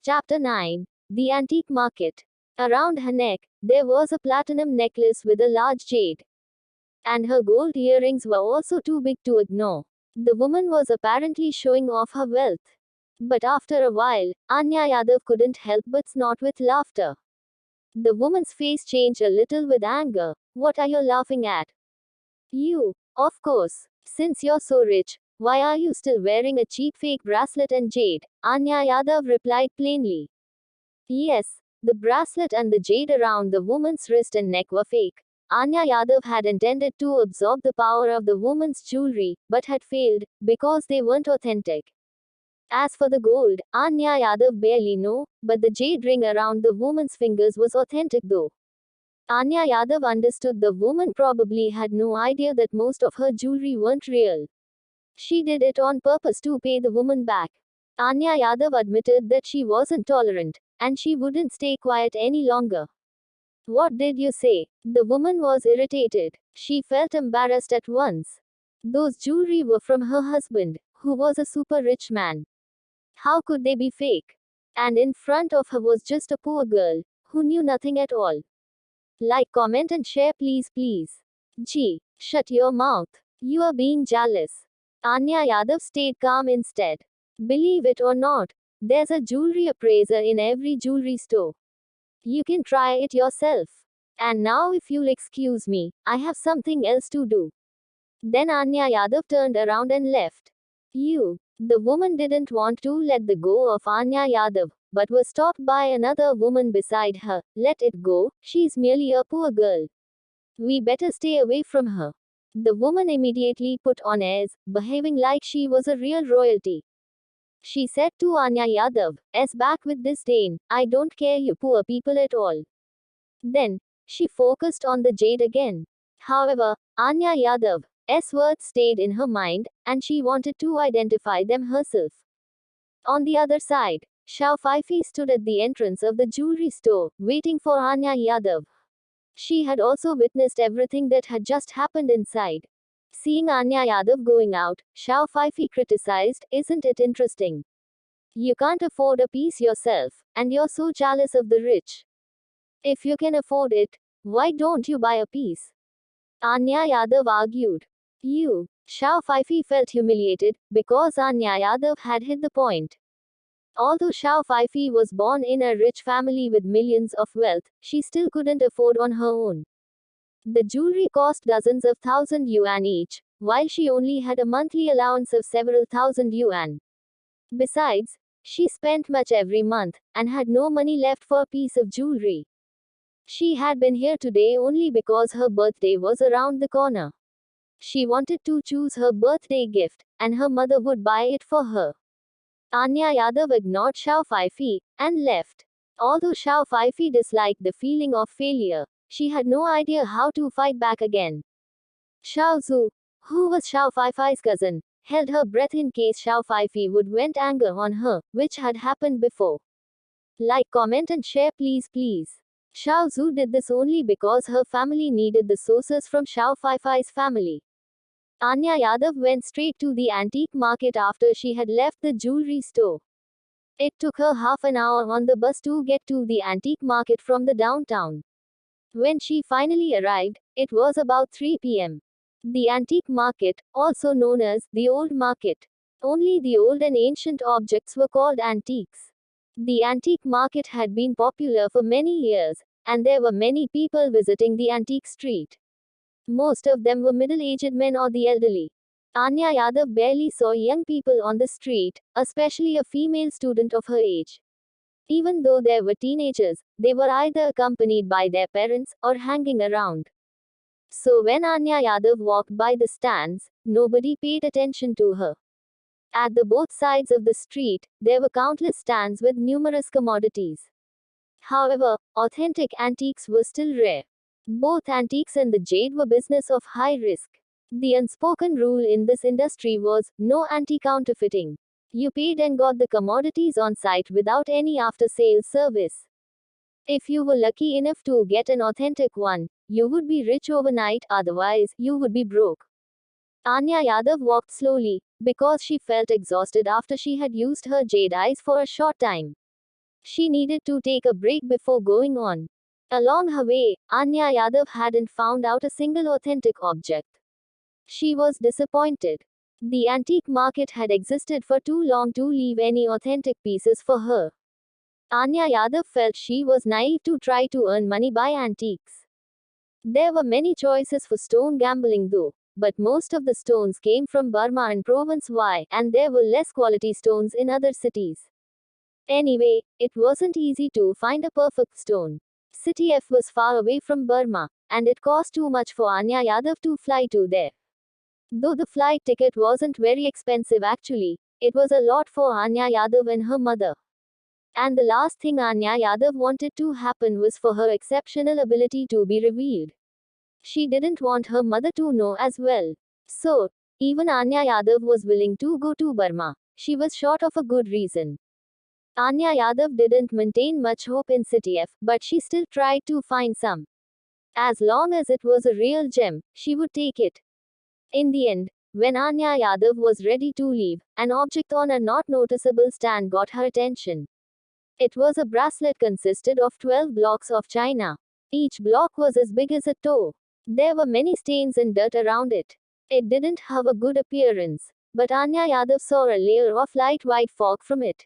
Chapter 9. The Antique Market. Around her neck, there was a platinum necklace with a large jade. And her gold earrings were also too big to ignore. The woman was apparently showing off her wealth. But after a while, Anya Yadav couldn't help but snort with laughter. The woman's face changed a little with anger. What are you laughing at? You, of course. Since you're so rich, why are you still wearing a cheap fake bracelet and jade? Anya Yadav replied plainly. Yes, the bracelet and the jade around the woman's wrist and neck were fake. Anya Yadav had intended to absorb the power of the woman's jewelry, but had failed, because they weren't authentic. As for the gold, Anya Yadav barely knew, but the jade ring around the woman's fingers was authentic though. Anya Yadav understood the woman probably had no idea that most of her jewelry weren't real. She did it on purpose to pay the woman back. Anya Yadav admitted that she wasn't tolerant, and she wouldn't stay quiet any longer. What did you say? The woman was irritated. She felt embarrassed at once. Those jewelry were from her husband, who was a super rich man. How could they be fake? And in front of her was just a poor girl, who knew nothing at all. Like, comment and share please. Gee, shut your mouth. You are being jealous. Anya Yadav stayed calm instead. Believe it or not, there's a jewelry appraiser in every jewelry store. You can try it yourself. And now if you'll excuse me, I have something else to do. Then Anya Yadav turned around and left. The woman didn't want to let the go of Anya Yadav, but was stopped by another woman beside her. Let it go, she's merely a poor girl. We better stay away from her. The woman immediately put on airs, behaving like she was a real royalty. She said to Anya Yadav, back with disdain, I don't care you poor people at all. Then, she focused on the jade again. However, Anya Yadav's words stayed in her mind, and she wanted to identify them herself. On the other side, Shao Fifi stood at the entrance of the jewelry store, waiting for Anya Yadav. She had also witnessed everything that had just happened inside. Seeing Anya Yadav going out, Shao Fifi criticized, isn't it interesting? You can't afford a piece yourself, and you're so jealous of the rich. If you can afford it, why don't you buy a piece? Anya Yadav argued. Shao Fifi felt humiliated, because Anya Yadav had hit the point. Although Shao Fifi was born in a rich family with millions of wealth, she still couldn't afford on her own. The jewelry cost dozens of thousand yuan each, while she only had a monthly allowance of several thousand yuan. Besides, she spent much every month, and had no money left for a piece of jewelry. She had been here today only because her birthday was around the corner. She wanted to choose her birthday gift, and her mother would buy it for her. Anya Yadav ignored Shao Fifi, and left. Although Shao Fifi disliked the feeling of failure, she had no idea how to fight back again. Shao Zhu, who was Shao Fifi's cousin, held her breath in case Shao Fifi would vent anger on her, which had happened before. Like, comment and share please. Shao Zhu did this only because her family needed the sources from Shao Fifi's family. Anya Yadav went straight to the antique market after she had left the jewelry store. It took her half an hour on the bus to get to the antique market from the downtown. When she finally arrived, it was about 3 p.m. The antique market, also known as the old market. Only the old and ancient objects were called antiques. The antique market had been popular for many years, and there were many people visiting the antique street. Most of them were middle-aged men or the elderly. Anya Yadav barely saw young people on the street, especially a female student of her age. Even though there were teenagers, they were either accompanied by their parents, or hanging around. So when Anya Yadav walked by the stands, nobody paid attention to her. At the both sides of the street, there were countless stands with numerous commodities. However, authentic antiques were still rare. Both antiques and the jade were business of high risk. The unspoken rule in this industry was, no anti-counterfeiting. You paid and got the commodities on site without any after-sales service. If you were lucky enough to get an authentic one, you would be rich overnight, otherwise, you would be broke. Anya Yadav walked slowly, because she felt exhausted after she had used her jade eyes for a short time. She needed to take a break before going on. Along her way, Anya Yadav hadn't found out a single authentic object. She was disappointed. The antique market had existed for too long to leave any authentic pieces for her. Anya Yadav felt she was naive to try to earn money by antiques. There were many choices for stone gambling though, but most of the stones came from Burma and Province Y, and there were less quality stones in other cities. Anyway, it wasn't easy to find a perfect stone. City F was far away from Burma, and it cost too much for Anya Yadav to fly to there. Though the flight ticket wasn't very expensive actually, it was a lot for Anya Yadav and her mother. And the last thing Anya Yadav wanted to happen was for her exceptional ability to be revealed. She didn't want her mother to know as well. So, even Anya Yadav was willing to go to Burma. She was short of a good reason. Anya Yadav didn't maintain much hope in City F, but she still tried to find some. As long as it was a real gem, she would take it. In the end, when Anya Yadav was ready to leave, an object on a not noticeable stand got her attention. It was a bracelet consisted of 12 blocks of china. Each block was as big as a toe. There were many stains and dirt around it. It didn't have a good appearance, but Anya Yadav saw a layer of light white fog from it.